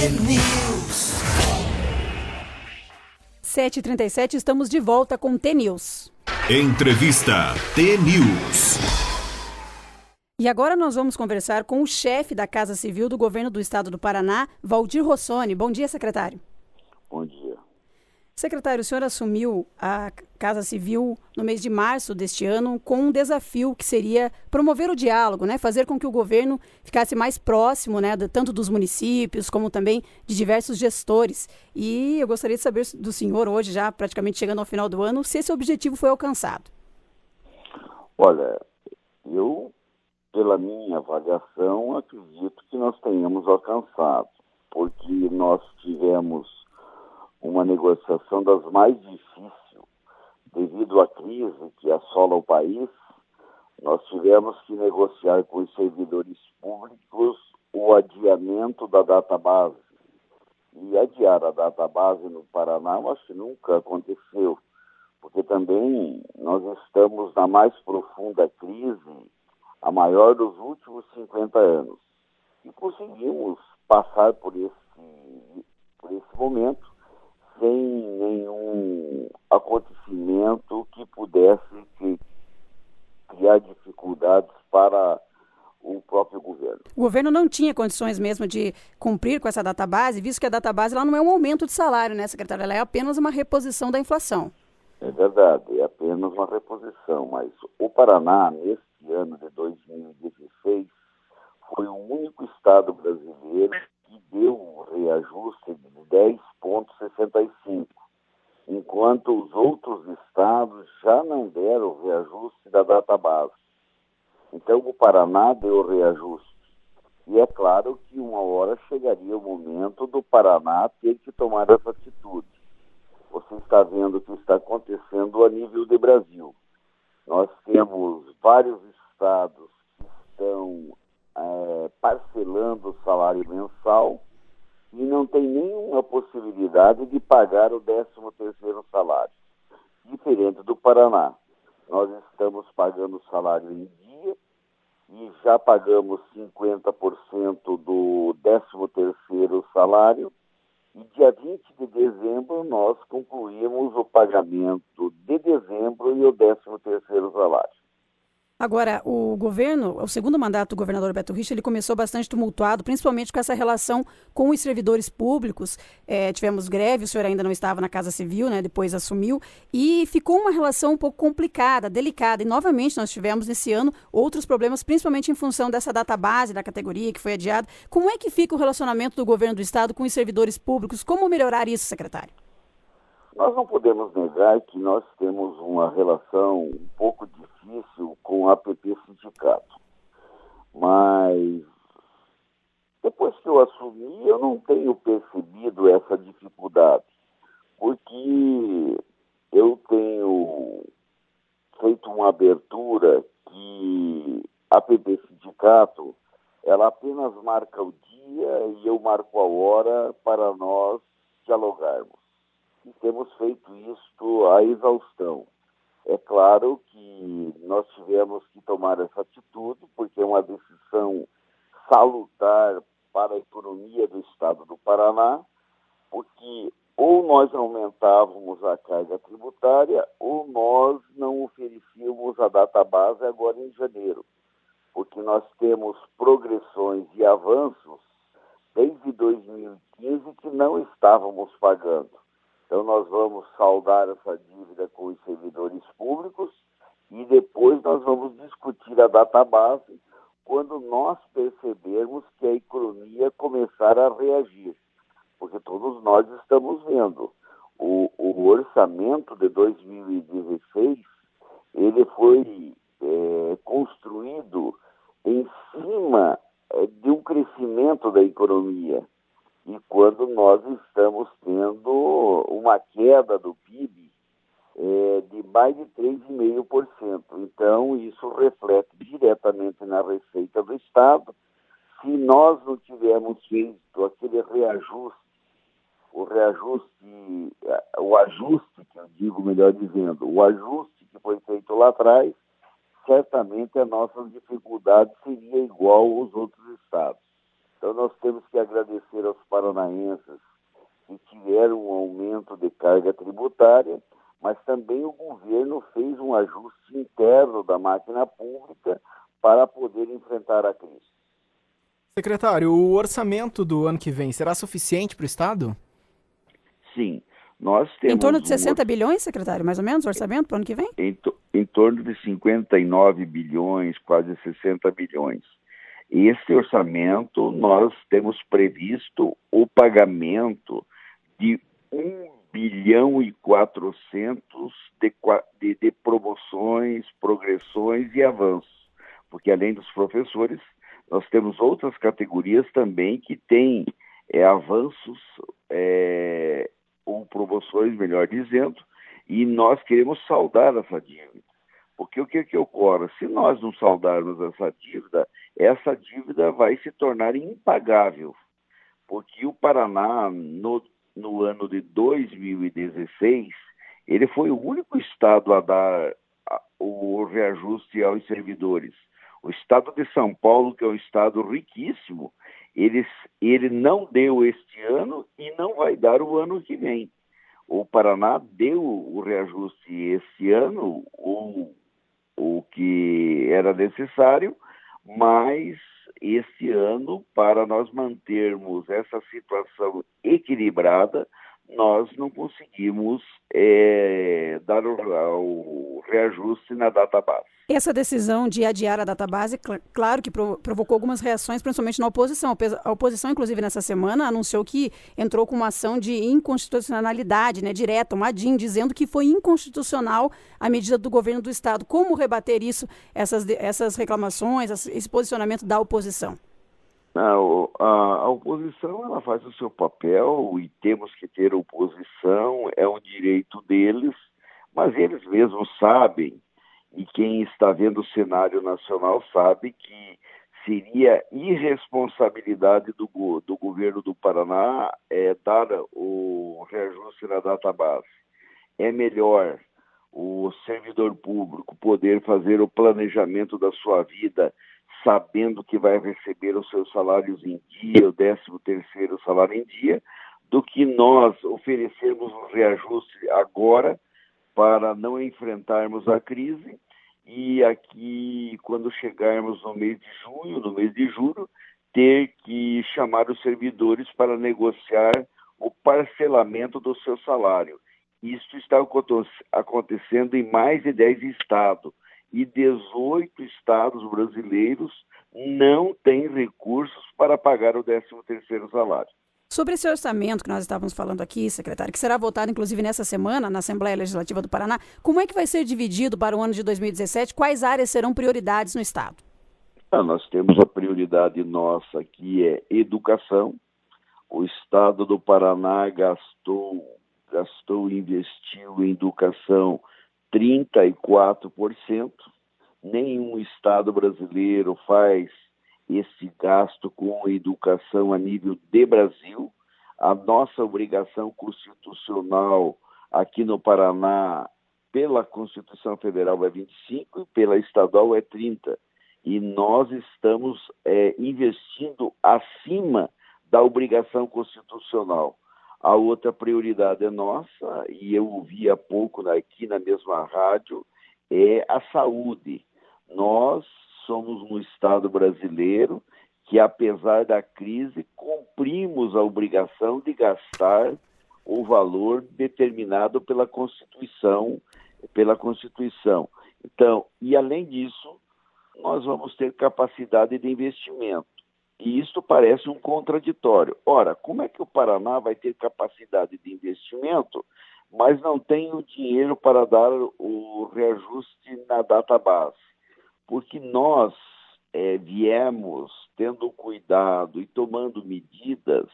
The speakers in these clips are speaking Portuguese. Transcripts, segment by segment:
T-News. 7h37, estamos de volta com T-News. Entrevista T-News. E agora nós vamos conversar com o chefe da Casa Civil do Governo do Estado do Paraná, Valdir Rossoni. Bom dia, secretário. Bom dia. Secretário, o senhor assumiu a Casa Civil no mês de março deste ano com um desafio que seria promover o diálogo, né? Fazer com que o governo ficasse mais próximo, né? Tanto dos municípios como também de diversos gestores. E eu gostaria de saber do senhor hoje, já praticamente chegando ao final do ano, se esse objetivo foi alcançado. Olha, eu, pela minha avaliação, acredito que nós tenhamos alcançado, porque nós tivemos uma negociação das mais difíceis devido à crise que assola o país. Nós tivemos que negociar com os servidores públicos o adiamento da database. E adiar a database no Paraná, eu acho que nunca aconteceu, porque também nós estamos na mais profunda crise, a maior dos últimos 50 anos. E conseguimos passar por esse momento sem nenhum acontecimento que pudesse criar dificuldades para o próprio governo. O governo não tinha condições mesmo de cumprir com essa database, visto que a database ela não é um aumento de salário, né, secretário? Ela é apenas uma reposição da inflação. É verdade, é apenas uma reposição, mas o Paraná, neste ano de 2016, foi o único estado brasileiro que deu um reajuste de 10,65, enquanto os outros estados já não deram o reajuste da database. Então, o Paraná deu o reajuste. E é claro que uma hora chegaria o momento do Paraná ter que tomar essa atitude. Você está vendo o que está acontecendo a nível de Brasil. Nós temos vários estados que estão parcelando o salário mensal e não tem nenhuma possibilidade de pagar o 13º salário. Diferente do Paraná, nós estamos pagando o salário em dia e já pagamos 50% do 13º salário e dia 20 de dezembro nós concluímos o pagamento de dezembro e o 13º salário. Agora, o segundo mandato do governador Beto Richa, ele começou bastante tumultuado, principalmente com essa relação com os servidores públicos. Tivemos greve, o senhor ainda não estava na Casa Civil, né, depois assumiu, e ficou uma relação um pouco complicada, delicada. E, novamente, nós tivemos, nesse ano, outros problemas, principalmente em função dessa database da categoria que foi adiada. Como é que fica o relacionamento do governo do Estado com os servidores públicos? Como melhorar isso, secretário? Nós não podemos negar que nós temos uma relação um pouco difícil com a APP Sindicato. Mas depois que eu assumi, eu não tenho percebido essa dificuldade, porque eu tenho feito uma abertura que a APP Sindicato, ela apenas marca o dia e eu marco a hora para nós dialogarmos. E temos feito isto à exaustão. É claro que nós tivemos que tomar essa atitude, porque é uma decisão salutar para a economia do Estado do Paraná, porque ou nós aumentávamos a carga tributária ou nós não oferecíamos a database agora em janeiro, porque nós temos progressões e avanços desde 2015 que não estávamos pagando. Então, nós vamos saldar essa dívida com os servidores públicos e depois nós vamos discutir a database quando nós percebermos que a economia começar a reagir. Porque todos nós estamos vendo o orçamento de 2016, ele foi construído em cima de um crescimento da economia. E quando nós estamos tendo uma queda do PIB de mais de 3,5%. Então, isso reflete diretamente na receita do Estado. Se nós não tivermos feito aquele reajuste, o ajuste, que eu digo melhor dizendo, o ajuste que foi feito lá atrás, certamente a nossa dificuldade seria igual aos outros estados. Então nós temos que agradecer aos paranaenses que tiveram um aumento de carga tributária, mas também o governo fez um ajuste interno da máquina pública para poder enfrentar a crise. Secretário, o orçamento do ano que vem será suficiente para o Estado? Sim, nós temos... Em torno de 60 bilhões, secretário, mais ou menos, o orçamento para o ano que vem? Em torno de 59 bilhões, quase 60 bilhões. Esse orçamento, nós temos previsto o pagamento de 1 bilhão e 400 de promoções, progressões e avanços. Porque além dos professores, nós temos outras categorias também que têm avanços ou promoções, melhor dizendo, e nós queremos saldar essa dívida. Porque o que ocorre? Se nós não saldarmos essa dívida vai se tornar impagável. Porque o Paraná, no ano de 2016, ele foi o único estado a dar o reajuste aos servidores. O estado de São Paulo, que é um estado riquíssimo, ele não deu este ano e não vai dar o ano que vem. O Paraná deu o reajuste este ano, o que era necessário, mas este ano, para nós mantermos essa situação equilibrada, nós não conseguimos dar o reajuste na database. Essa decisão de adiar a database, claro que provocou algumas reações, principalmente na oposição. A oposição, inclusive, nessa semana, anunciou que entrou com uma ação de inconstitucionalidade, direta, uma ADIM, dizendo que foi inconstitucional a medida do governo do Estado. Como rebater isso, essas reclamações, esse posicionamento da oposição? A oposição ela faz o seu papel e temos que ter oposição, é um direito deles, mas eles mesmos sabem, e quem está vendo o cenário nacional sabe que seria irresponsabilidade do governo do Paraná dar o reajuste na database. É melhor o servidor público poder fazer o planejamento da sua vida sabendo que vai receber os seus salários em dia, o 13º salário em dia, do que nós oferecermos um reajuste agora para não enfrentarmos a crise e aqui, quando chegarmos no mês de junho, no mês de julho, ter que chamar os servidores para negociar o parcelamento do seu salário. Isso está acontecendo em mais de 10 estados. E 18 estados brasileiros não têm recursos para pagar o 13º salário. Sobre esse orçamento que nós estávamos falando aqui, secretário, que será votado inclusive nessa semana na Assembleia Legislativa do Paraná, como é que vai ser dividido para o ano de 2017? Quais áreas serão prioridades no Estado? Nós temos a prioridade nossa, que é educação. O Estado do Paraná investiu em educação 34%. Nenhum estado brasileiro faz esse gasto com educação a nível de Brasil. A nossa obrigação constitucional aqui no Paraná, pela Constituição Federal, é 25% e pela estadual é 30%. E nós estamos investindo acima da obrigação constitucional. A outra prioridade é nossa, e eu ouvi há pouco aqui na mesma rádio, é a saúde. Nós somos um Estado brasileiro que, apesar da crise, cumprimos a obrigação de gastar o valor determinado pela Constituição. Então, e além disso, nós vamos ter capacidade de investimento. E isso parece um contraditório. Ora, como é que o Paraná vai ter capacidade de investimento, mas não tem o dinheiro para dar o reajuste na database? Porque nós viemos tendo cuidado e tomando medidas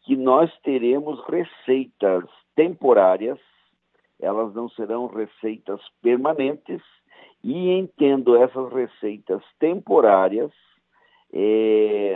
que nós teremos receitas temporárias, elas não serão receitas permanentes, e entendo essas receitas temporárias,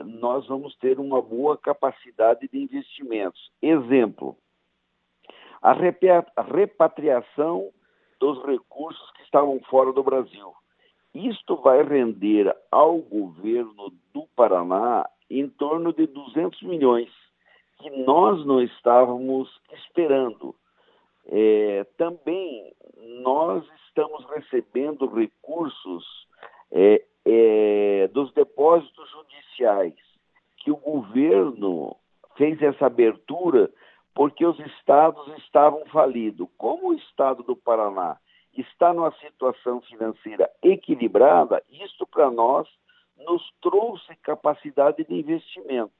nós vamos ter uma boa capacidade de investimentos. Exemplo, a repatriação dos recursos que estavam fora do Brasil. Isto vai render ao governo do Paraná em torno de 200 milhões, que nós não estávamos esperando. Também nós estamos recebendo recursos dos depósitos judiciais, que o governo fez essa abertura porque os estados estavam falidos. Como o estado do Paraná está numa situação financeira equilibrada, isto para nós nos trouxe capacidade de investimento.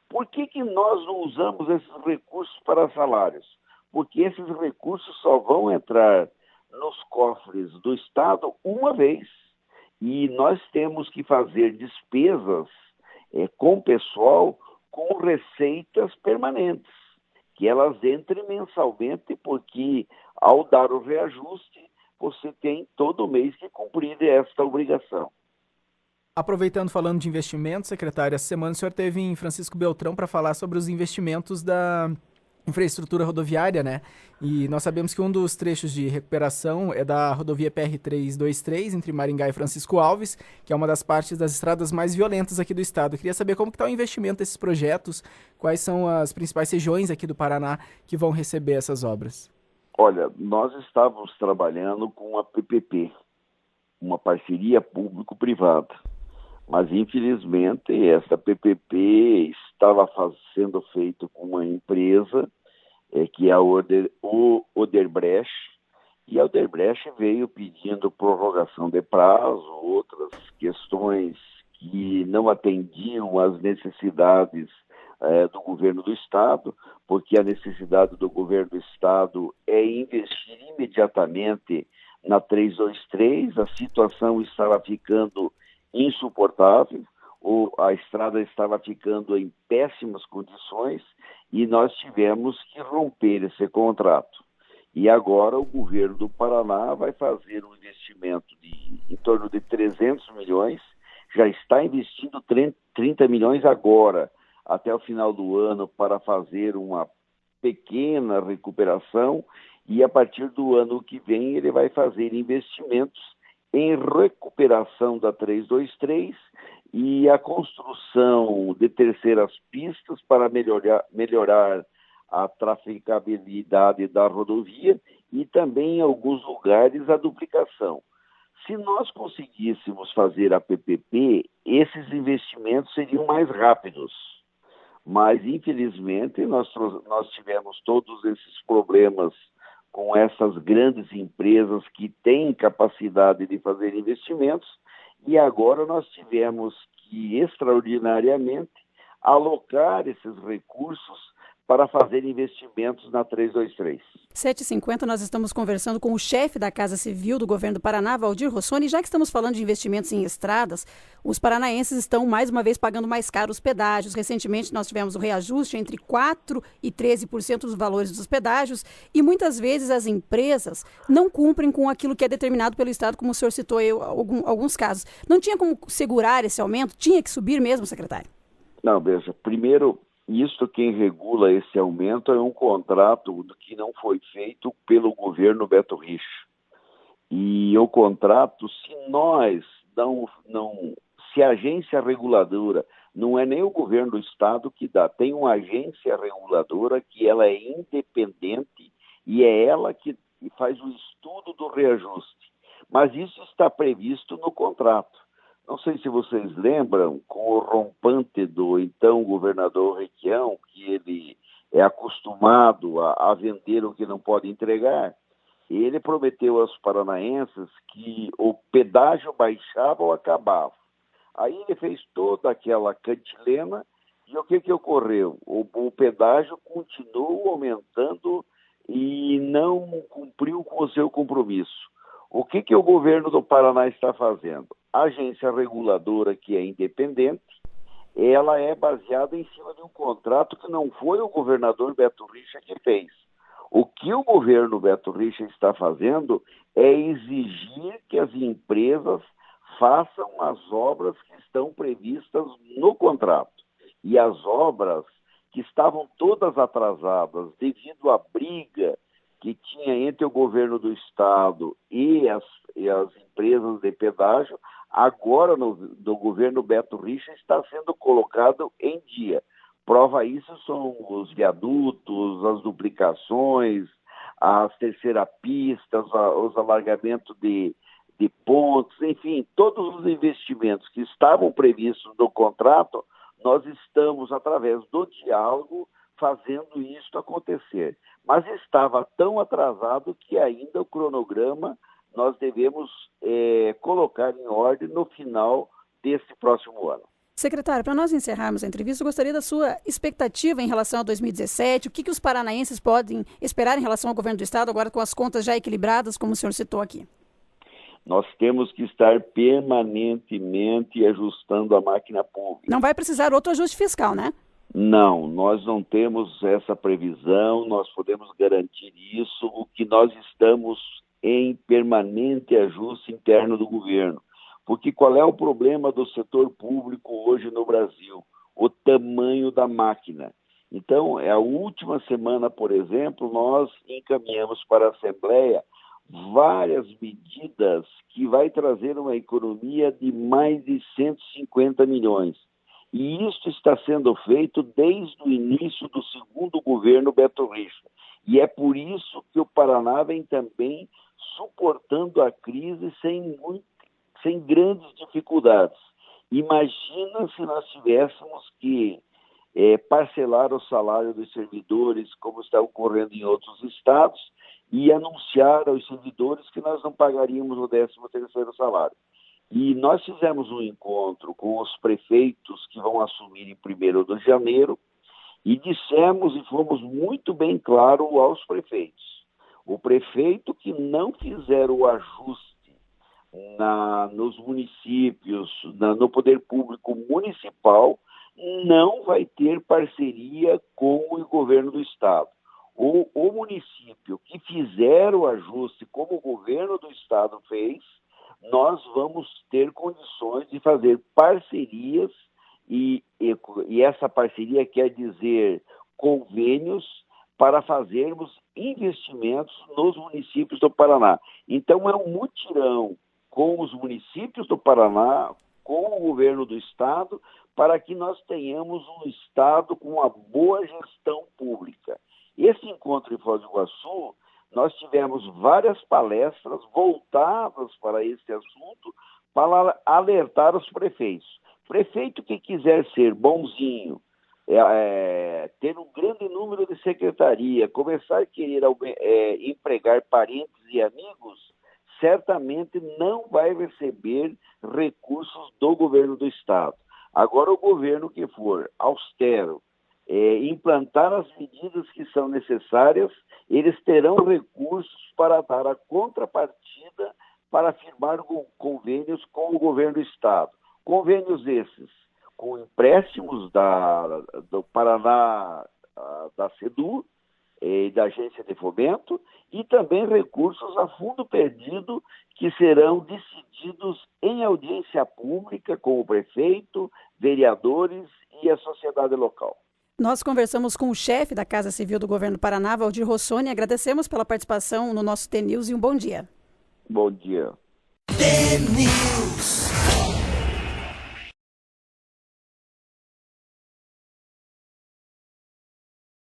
Por que nós não usamos esses recursos para salários? Porque esses recursos só vão entrar nos cofres do estado uma vez. E nós temos que fazer despesas com o pessoal com receitas permanentes, que elas entrem mensalmente, porque ao dar o reajuste, você tem todo mês que cumprir esta obrigação. Aproveitando, falando de investimentos, secretário, essa semana o senhor esteve em Francisco Beltrão para falar sobre os investimentos da infraestrutura rodoviária, né? E nós sabemos que um dos trechos de recuperação é da rodovia PR-323, entre Maringá e Francisco Alves, que é uma das partes das estradas mais violentas aqui do estado. Eu queria saber como que está o investimento desses projetos, quais são as principais regiões aqui do Paraná que vão receber essas obras. Olha, nós estávamos trabalhando com a PPP, uma parceria público-privada. Mas, infelizmente, essa PPP estava sendo feita com uma empresa, que é a Odebrecht, e a Odebrecht veio pedindo prorrogação de prazo, outras questões que não atendiam às necessidades do governo do Estado, porque a necessidade do governo do Estado é investir imediatamente na 323, a situação estava ficando insuportável, a estrada estava ficando em péssimas condições e nós tivemos que romper esse contrato. E agora o governo do Paraná vai fazer um investimento em torno de 300 milhões, já está investindo 30 milhões agora, até o final do ano, para fazer uma pequena recuperação, e a partir do ano que vem ele vai fazer investimentos em recuperação da 323 e a construção de terceiras pistas para melhorar a traficabilidade da rodovia e também em alguns lugares a duplicação. Se nós conseguíssemos fazer a PPP, esses investimentos seriam mais rápidos, mas infelizmente nós tivemos todos esses problemas com essas grandes empresas que têm capacidade de fazer investimentos, e agora nós tivemos que, extraordinariamente, alocar esses recursos para fazer investimentos na 323. 7h50, nós estamos conversando com o chefe da Casa Civil do governo do Paraná, Valdir Rossoni. Já que estamos falando de investimentos em estradas, os paranaenses estão mais uma vez pagando mais caro os pedágios. Recentemente nós tivemos um reajuste entre 4% e 13% dos valores dos pedágios e muitas vezes as empresas não cumprem com aquilo que é determinado pelo Estado, como o senhor citou aí alguns casos. Não tinha como segurar esse aumento? Tinha que subir mesmo, secretário? Não, veja, primeiro, isso quem regula esse aumento é um contrato que não foi feito pelo governo Beto Richa. E o contrato, se a agência reguladora, não é nem o governo do Estado que dá, tem uma agência reguladora que ela é independente e é ela que faz o estudo do reajuste. Mas isso está previsto no contrato. Não sei se vocês lembram, com o rompante do então governador Requião, que ele é acostumado a vender o que não pode entregar, ele prometeu aos paranaenses que o pedágio baixava ou acabava. Aí ele fez toda aquela cantilena e o que ocorreu? O pedágio continuou aumentando e não cumpriu com o seu compromisso. O que o governo do Paraná está fazendo? A agência reguladora, que é independente, ela é baseada em cima de um contrato que não foi o governador Beto Richa que fez. O que o governo Beto Richa está fazendo é exigir que as empresas façam as obras que estão previstas no contrato. E as obras que estavam todas atrasadas devido à briga que tinha entre o governo do estado e as empresas de pedágio, agora no governo Beto Richa está sendo colocado em dia. Prova isso são os viadutos, as duplicações, as terceira pistas, os alargamentos de pontes, enfim, todos os investimentos que estavam previstos no contrato, nós estamos, através do diálogo, fazendo isso acontecer. Mas estava tão atrasado que ainda o cronograma nós devemos colocar em ordem no final desse próximo ano. Secretário, para nós encerrarmos a entrevista, eu gostaria da sua expectativa em relação a 2017, o que os paranaenses podem esperar em relação ao governo do estado, agora com as contas já equilibradas, como o senhor citou aqui. Nós temos que estar permanentemente ajustando a máquina pública. Não vai precisar outro ajuste fiscal, né? Não, nós não temos essa previsão, nós podemos garantir isso. O que nós estamos em permanente ajuste interno do governo. Porque qual é o problema do setor público hoje no Brasil? O tamanho da máquina. Então, a última semana, por exemplo, nós encaminhamos para a Assembleia várias medidas que vai trazer uma economia de mais de 150 milhões. E isso está sendo feito desde o início do segundo governo Beto Richa. E é por isso que o Paraná vem também suportando a crise sem grandes dificuldades. Imagina se nós tivéssemos que parcelar o salário dos servidores, como está ocorrendo em outros estados, e anunciar aos servidores que nós não pagaríamos o 13º salário. E nós fizemos um encontro com os prefeitos que vão assumir em 1º de janeiro e dissemos e fomos muito bem claros aos prefeitos. O prefeito que não fizer o ajuste nos municípios, no poder público municipal, não vai ter parceria com o governo do estado. O município que fizer o ajuste como o governo do estado fez, nós vamos ter condições de fazer parcerias e essa parceria quer dizer convênios para fazermos investimentos nos municípios do Paraná. Então é um mutirão com os municípios do Paraná, com o governo do estado, para que nós tenhamos um estado com uma boa gestão pública. Esse encontro em Foz do Iguaçu, nós tivemos várias palestras voltadas para esse assunto, para alertar os prefeitos. Prefeito que quiser ser bonzinho, ter um grande número de secretaria, começar a querer empregar parentes e amigos, certamente não vai receber recursos do governo do estado. Agora, o governo que for austero, implantar as medidas que são necessárias, eles terão recursos para dar a contrapartida para firmar convênios com o governo do estado. Convênios esses com empréstimos do Paraná, da SEDU, da Agência de Fomento, e também recursos a fundo perdido que serão decididos em audiência pública com o prefeito, vereadores e a sociedade local. Nós conversamos com o chefe da Casa Civil do Governo do Paraná, Valdir Rossoni, agradecemos pela participação no nosso TNews e um bom dia. Bom dia. TNews.